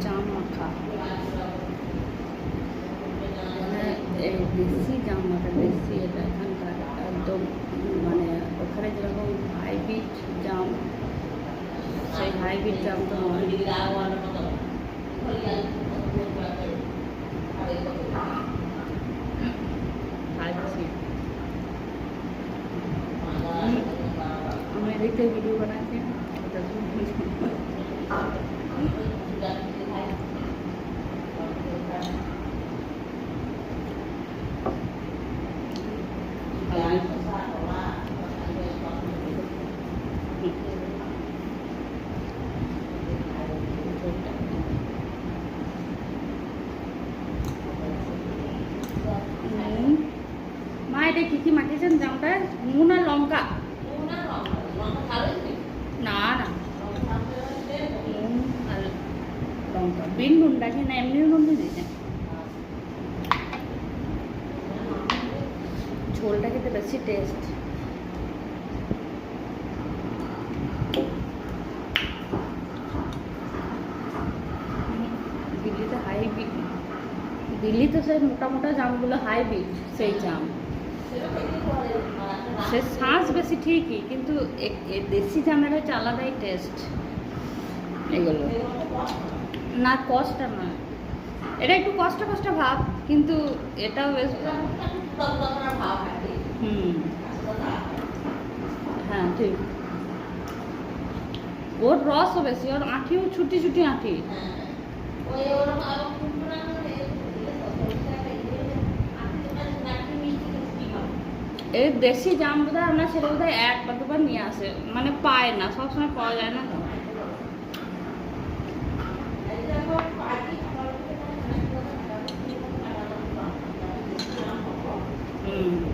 জাম মাখা, মানে এই দেশি জাম মাখা, দেশি এটা এখানকার একদম, মানে ওখানে যেরকম হাইব্রিড জাম, সেই হাইব্রিড জাম তো নয়। খাচ্ছি, আমি এদিক থেকে ভিডিও বানাচ্ছি। মা এটা কি কি মাখিয়েছেন জামটা? নুন আর লঙ্কা? না না, নুন আর লঙ্কা। বিন নুনটা কি না এমনি নুন দিয়েছেন? ঝোলটা খেতে বেশি টেস্ট। দিল্লিতে হাইব্রিড, দিল্লিতে সেই মোটা মোটা জামগুলো হাইব্রিড, সেই জাম সে শ্বাস বেশি ঠিকই, কিন্তু দেশি জামের হচ্ছে আলাদাই টেস্ট এগুলো। না কষ্টটা না, এটা একটু কষ্ট কষ্ট ভাব, কিন্তু এটাও বেশ হ্যাঁ ঠিক। ওর রসও বেশি, ওর আঁটিও ছুটি ছুটি আঁটি। এই দেশি জাম বোধহয় আমরা সেটা বোধহয় একবার দুবার নিয়ে আসে, মানে পায় না, সবসময় পাওয়া যায় না তো। হুম।